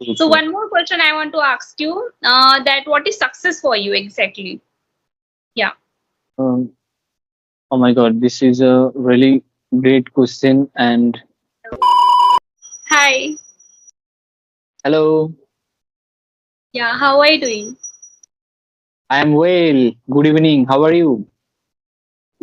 True, So true. one more question I want to ask you, that what is success for you exactly? Yeah. Um, oh my God, this is a really great question. And Hi. hello, Yeah, how are you doing? I am well. Good evening. How are you?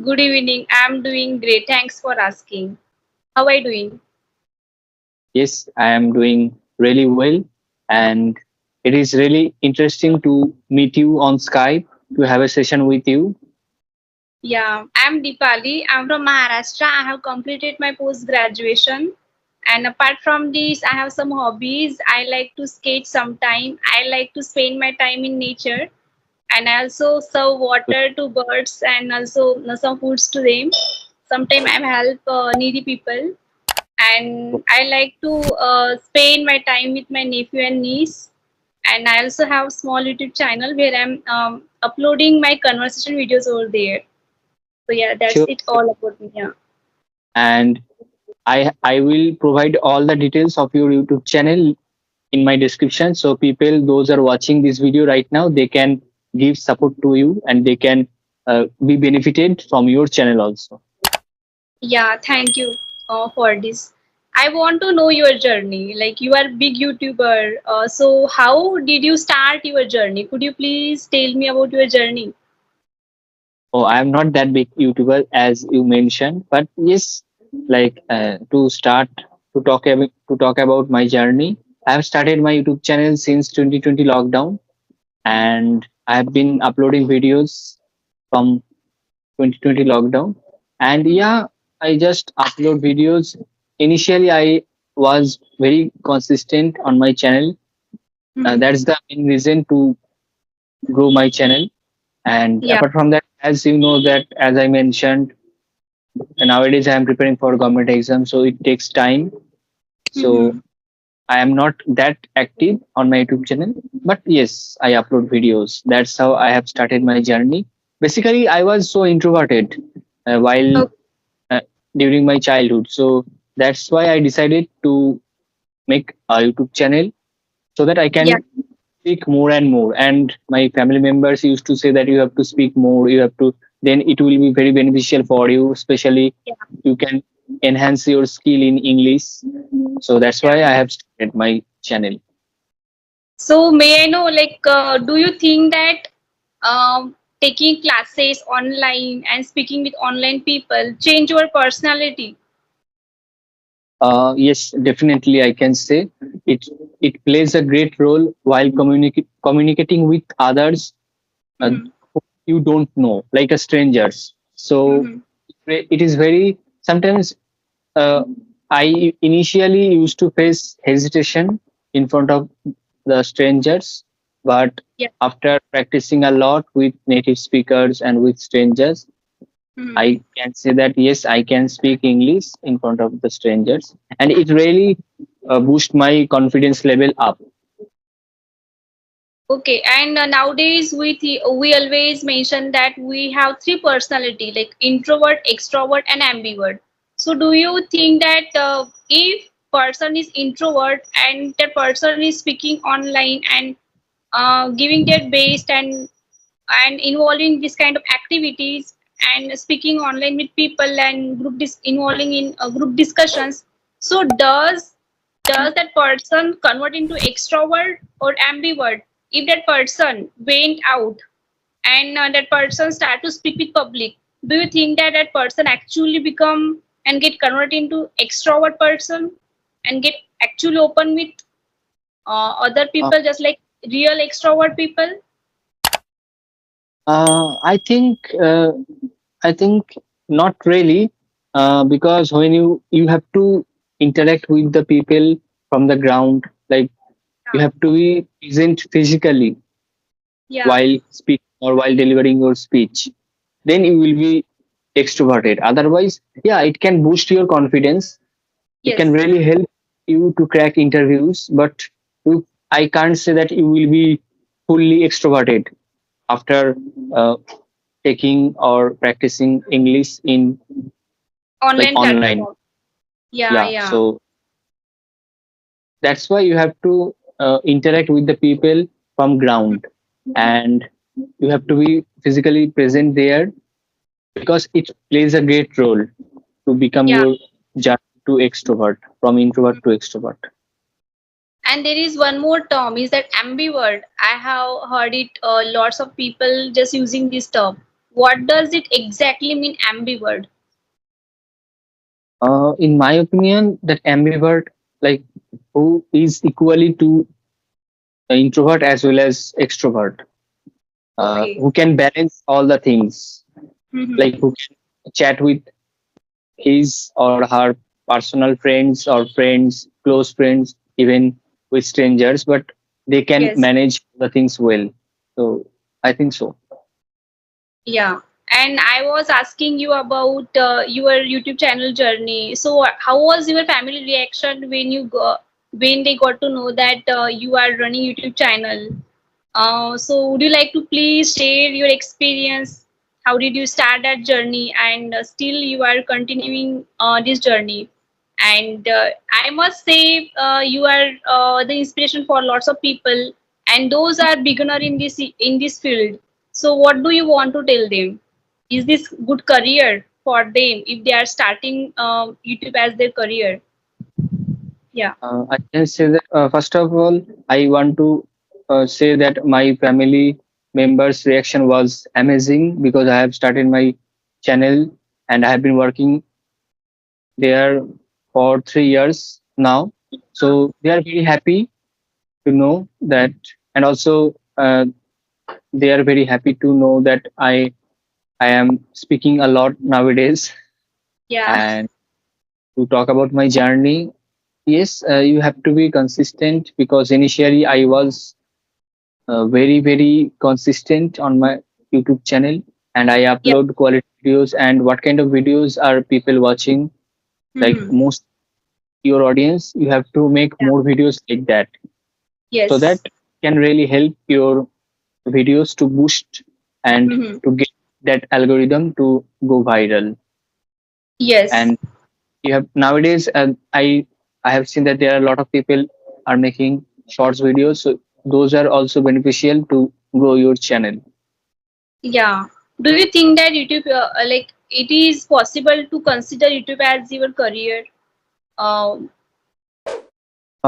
Good evening. I'm doing great. Thanks for asking. How are you doing? Yes, I am doing really well. And it is really interesting to meet you on Skype to have a session with you. Yeah, I'm Dipali. I'm from Maharashtra. I have completed my post graduation. And apart from this, I have some hobbies. I like to skate sometime. I like to spend my time in nature. And I also serve water to birds and also some foods to them. Sometimes I help needy people. And I like to spend my time with my nephew and niece. And I also have small YouTube channel where I'm uploading my conversation videos over there. So yeah, that's Sure. it all about me. Yeah. And I will provide all the details of your YouTube channel in my description. So people, those are watching this video right now, they can give support to you and they can be benefited from your channel also. Yeah, thank you for this. I want to know your journey. Like you are a big YouTuber. So how did you start your journey? Could you please tell me about your journey? Oh, I am not that big YouTuber as you mentioned, but yes, like to start to talk about my journey. I have started my YouTube channel since 2020 lockdown, and I have been uploading videos from 2020 lockdown. And yeah, I just upload videos. Initially, I was very consistent on my channel. Hmm. That's the main reason to grow my channel. And Yeah. apart from that, as you know that as I mentioned, nowadays I am preparing for government exam, so it takes time. So Hmm. I am not that active on my YouTube channel, but yes, I upload videos. That's how I have started my journey. Basically, I was so introverted while Okay. uh, during my childhood, so that's why I decided to make a YouTube channel so that I Yeah. can speak more and more. And my family members used to say that you have to speak more, you have to, then it will be very beneficial for you, especially Yeah. you can enhance your skill in English. So that's Yeah. why I have started my channel. So may I know, like, do you think that taking classes online and speaking with online people change your personality? Yes, definitely, I can say it. It plays a great role while communicating with others Hmm. who you don't know, like a strangers. So Hmm. it is very sometimes. I initially used to face hesitation in front of the strangers, but Yeah. after practicing a lot with native speakers and with strangers, Hmm. I can say that yes, I can speak English in front of the strangers, and it really boost my confidence level up. Okay, and nowadays we always mention that we have three personality like introvert, extrovert, and ambivert. So, do you think that if person is introvert and that person is speaking online and giving their best and involving this kind of activities and speaking online with people and involving in group discussions, so does that person convert into extrovert or ambivert if that person went out and that person start to speak with public? Do you think that that person actually become and get converted into extrovert person and get actually open with other Uh, people just like real extrovert people? I think I think not really, because when you have to interact with the people from the ground, like you Yeah. have to be present physically Yeah. while speaking or while delivering your speech, then you will be extroverted. Otherwise, yeah, it can boost your confidence. It can Yes. really help you to crack interviews, but I can't say that you will be fully extroverted after uh, taking or practicing English in like Online online. platform. Yeah, Yeah, yeah. so that's why you have to. interact with the people from ground, and you have to be physically present there because it plays a great role to become Yeah. your journey to extrovert, from introvert to extrovert. And there is one more term is that ambivert. I have heard it lots of people just using this term. What does it exactly mean ambivert? In my opinion, that ambivert, like who is equally to introvert as well as extrovert, Okay. who can balance all the things, like Mm-hmm. who can chat with his or her personal friends or friends, close friends, even with strangers, but they can Yes. manage the things well. So I think so. Yeah. And I was asking you about your YouTube channel journey. So, how was your family reaction when when they got to know that you are running YouTube channel? So, would you like to please share your experience? How did you start that journey, and still you are continuing this journey? And I must say, you are the inspiration for lots of people, and those are beginner in this field. So, what do you want to tell them? Is this good career for them if they are starting YouTube as their career? Yeah, I can say that first of all, I want to say that my family members' reaction was amazing because I have started my channel and I have been working there for 3 years now. So they are very happy to know that, and also they are very happy to know that I am speaking a lot nowadays. yeah, And to talk about my journey, yes, you have to be consistent because initially I was very consistent on my YouTube channel, and I yeah. upload quality videos. And what kind of videos are people watching? Like Hmm. most your audience, you have to make Yeah. more videos like that, so that Yes. can really help your videos to boost and Hmm. to get that algorithm to go viral. Yes. And you have nowadays, I have seen that there are a lot of people are making shorts videos, so those are also beneficial to grow your channel. Yeah. Do you think that YouTube, like, it is possible to consider YouTube as your career? Um,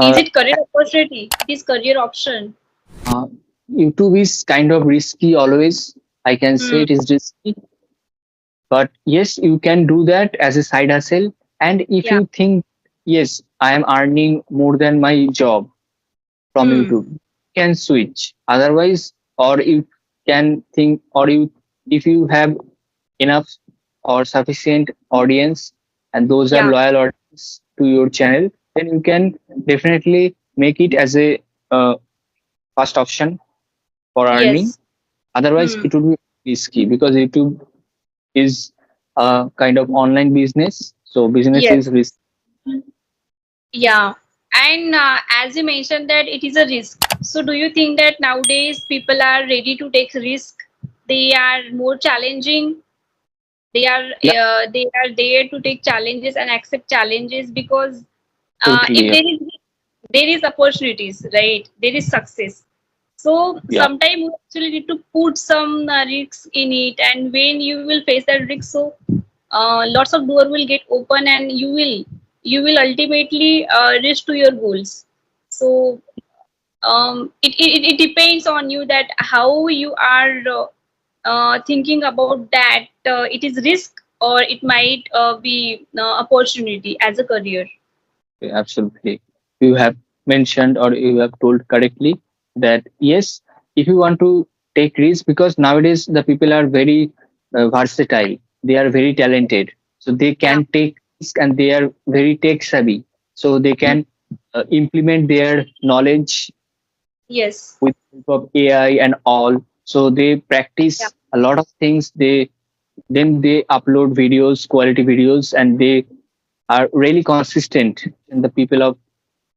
is uh, it career opportunity? It is career option. uh, YouTube is kind of risky always. I can say Hmm. it is risky, but yes, you can do that as a side hustle. And if Yeah. you think, yes, I am earning more than my job from Hmm. YouTube, can switch. Otherwise, or you can think, or you, if you have enough or sufficient audience, and those are Yeah. loyal audience to your channel, then you can definitely make it as a first option for earning. Yes. Otherwise, Hmm. it would be risky because YouTube is a kind of online business. So business Yes. is risky. Yeah. And as you mentioned that it is a risk. So do you think that nowadays people are ready to take risk? They are more challenging. Yeah, They are there to take challenges and accept challenges because if totally. there is opportunities, right? There is success. So Yeah, sometimes you actually need to put some risks in it, and when you will face that risk, so lots of door will get open, and you will ultimately reach to your goals. So it depends on you that how you are thinking about that. It is risk or it might be opportunity as a career. absolutely. You have mentioned or you have told correctly that yes, if you want to take risks, because nowadays the people are very versatile, they are very talented, so they Yeah. can take risk and they are very tech savvy, so they Hmm. can implement their knowledge Yes. with help of AI and all. So they Yeah. practice a lot of things. Then they upload videos, quality videos, and they are really consistent. And the people of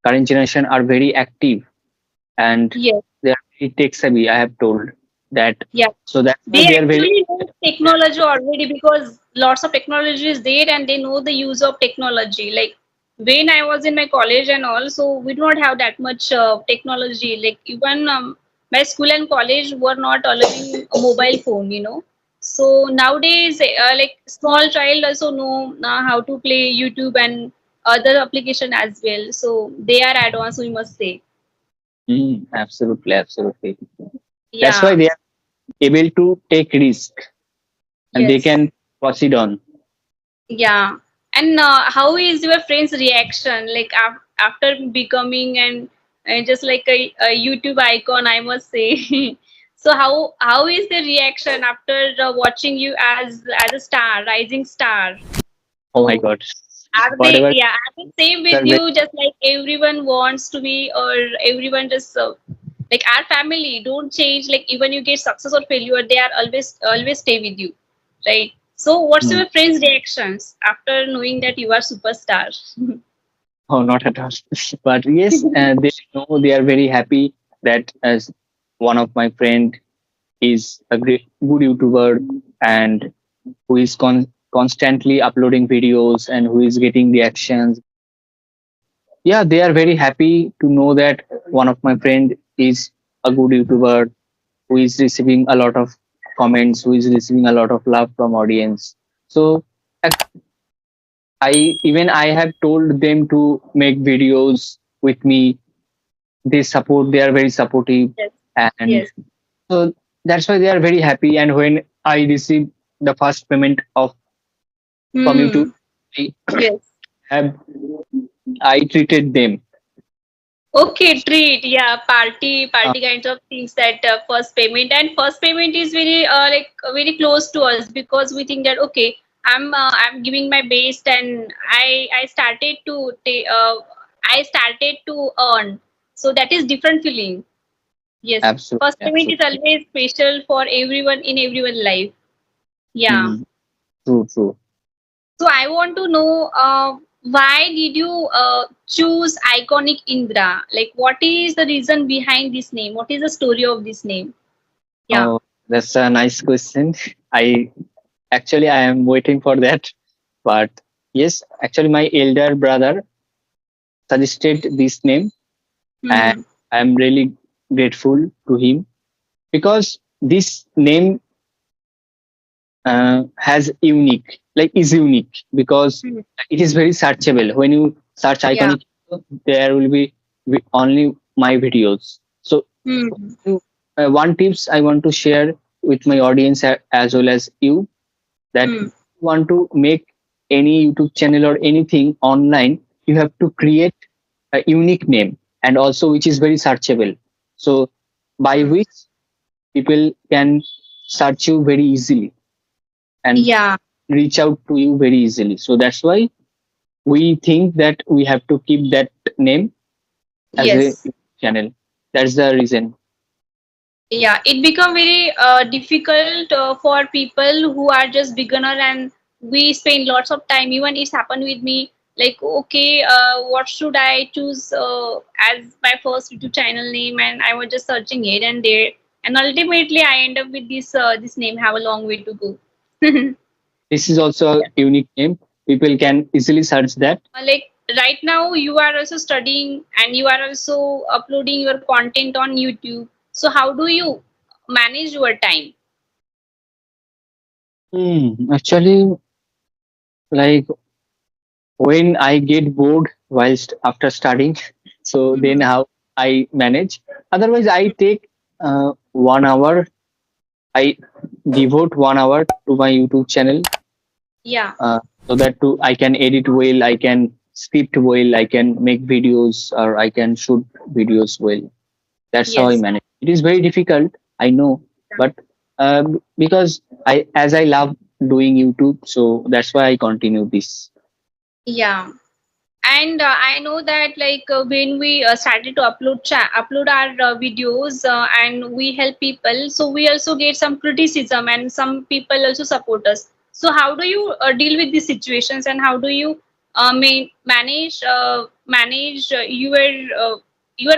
current generation are very active and Yes. they are very tech savvy. I have told that. Yeah. So that's why They they are very. actually know technology already because lots of technology is there and they know the use of technology. Like when I was in my college and all, so we do not have that much technology. Like even my school and college were not allowing a mobile phone, you know. So nowadays, like small child also know how to play YouTube and other application as well. So they are advanced, we must say. Absolutely, absolutely. That's why Yeah. they are able to take risk and they Yes. can proceed on. Yeah. And how is your friend's reaction like after becoming and just like a YouTube icon, I must say. So how is the reaction after watching you as a star, rising star? Oh my So God. are they, Whatever yeah, are they same with they're very, you, just like everyone wants to be, or everyone just like our family don't change, like even you get success or failure, they are always stay with you, right? So what's mm, your friends reactions after knowing that you are superstar? oh, not at all. But yes, they know they are very happy that as one of my friend is a great good YouTuber and who is constantly uploading videos and who is getting reactions. Yeah, they are very happy to know that one of my friend is a good YouTuber who is receiving a lot of comments, who is receiving a lot of love from audience. So I have told them to make videos with me. They support. They are very supportive, Yes. and Yes. so that's why they are very happy. And when I receive the first payment of from YouTube, Hmm. I Yes. have I treated them. Okay, treat, yeah, Uh, party kinds of things, that first payment is very like very close to us, because we think that okay, I'm giving my best, and I started to earn, so that is different feeling. Yes, Absolutely, first payment is absolutely. always special for everyone in everyone's life. Yeah. Mm, true, true. So I want to know why did you choose iconic Indra? Like, what is the reason behind this name? What is the story of this name? Yeah. Oh, that's a nice question. I I am waiting for that. But yes, actually, my elder brother suggested this name, and Hmm. I'm really grateful to him because this name has unique, like is unique because Hmm. it is very searchable. When you search Yeah. iconic, there will be only my videos. So Hmm. one tips I want to share with my audience as well as you that Hmm. want to make any YouTube channel or anything online, you have to create a unique name and also which is very searchable. So by Hmm. which people can search you very easily and Yeah. reach out to you very easily. So that's why we think that we have to keep that name as a Yes. channel. That's the reason. Yeah, it become very difficult for people who are just beginner, and we spend lots of time. Even it's happened with me. Like, okay, what should I choose as my first YouTube channel name? And I was just searching here and there, and ultimately I end up with this name. Have a long way to go. This is also a unique name. People can easily search that. Like right now, you are also studying and you are also uploading your content on YouTube. So how do you manage your time? Actually, like when I get bored whilst after studying, so then Mhm. how I manage. Otherwise, I take 1 hour. I devote 1 hour to my YouTube channel Yeah. uh, so that too I can edit well, I can script well, I can make videos or I can shoot videos well. That's how I Yes. manage. It is very difficult, I know, but because as I love doing YouTube, so that's why I continue this. Yeah. And I know that like when we started to upload our videos and we help people, so we also get some criticism and some people also support us. So how do you deal with these situations, and how do you manage your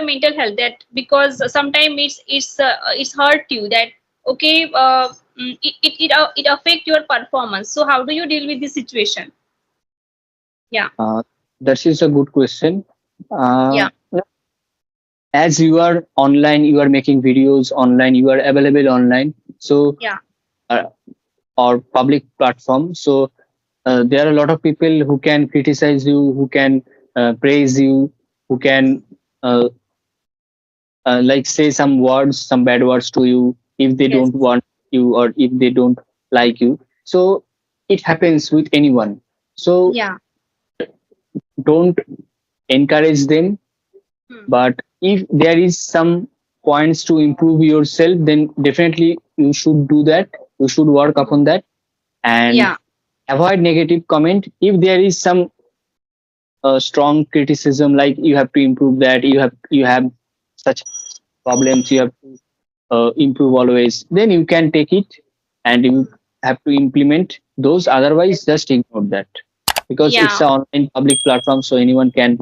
mental health? That because sometimes it's hurt you that okay, it affect your performance. So how do you deal with this situation? Yeah. Uh, that is a good question. Yeah, Uh, as you are online, you are making videos online, you are available online. So yeah, uh, or public platform. So there are a lot of people who can criticize you, who can praise you, who can uh, like say some words, some bad words to you if they yes, don't want you or if they don't like you. So it happens with anyone. So yeah, don't encourage them. hmm, But if there is some points to improve yourself, then definitely you should do that. You should work hmm, upon that and yeah, avoid negative comment. If there is some strong criticism, like you have to improve that, you have such problems, you have to improve always, then you can take it and you have to implement those. Otherwise, just ignore that because it's yeah. an online public platform, so anyone can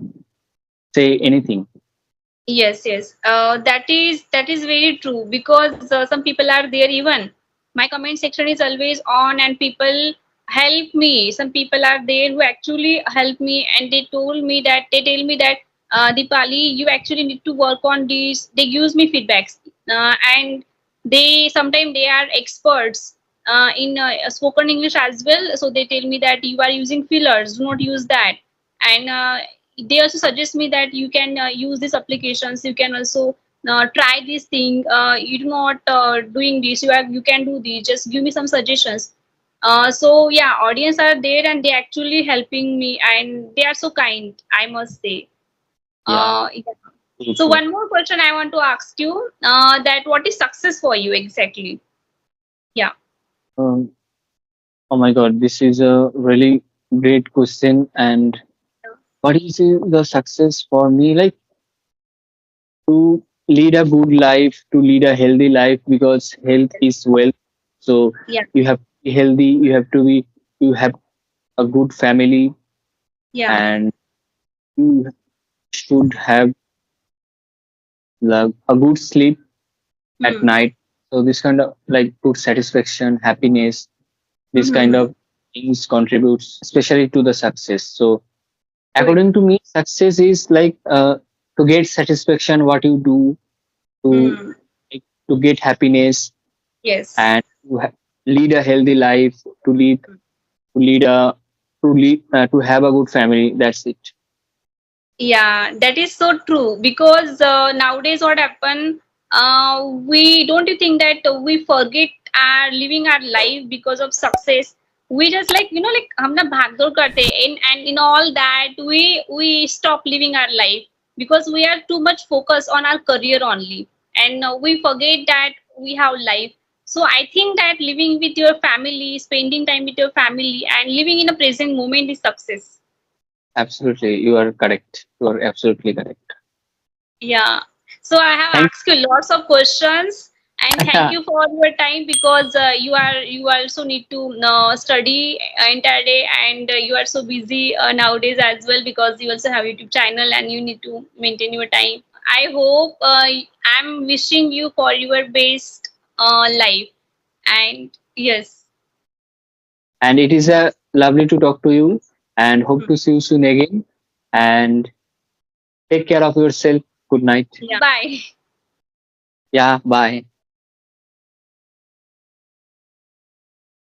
say anything. Yes, yes. That is very true because some people are there even. My comment section is always on and people help me. Some people are there who actually help me and they tell me that Dipali, you actually need to work on this. They use me feedbacks and they sometimes they are experts in spoken English as well. So they tell me that you are using fillers. Do not use that and they also suggest me that you can use these applications, you can also try this thing, you do not doing this, you can do this, just give me some suggestions. So yeah, audience are there and they actually helping me and they are so kind, I must say. Yeah, Yeah. true, So true. one more question I want to ask you, that what is success for you exactly? Yeah. Um, oh my God, this is a really great question. And what is the success for me? Like to lead a good life, to lead a healthy life, because health is wealth. So Yeah. you have to be healthy, you have a good family, Yeah. and you should have like a good sleep at Hmm. night. So this kind of like good satisfaction, happiness, this kind Hmm. of things contributes especially to the success. So Good. according to me, success is like to get satisfaction what you do, to Hmm. like, to get happiness Yes. and to lead a healthy life, to lead to lead a to have a good family. That's it. Yeah, that is so true because nowadays what happen, we don't you think that we forget our living our life because of success. We just like like हम ना भागदौड़ करते हैं and in all that we stop living our life because we are too much focused on our career only and we forget that we have life. So I think that living with your family, spending time with your family, and living in a present moment is success. Absolutely, you are correct. You are absolutely correct. Yeah. So I have Thank. asked you lots of questions and thank you for your time because you also need to study entire day and you are so busy nowadays as well because you also have YouTube channel and you need to maintain your time. I hope I'm wishing you for your best life and yes. And it is a lovely to talk to you, and hope to see you soon again. And take care of yourself. Good night. Yeah. Bye. Yeah, bye.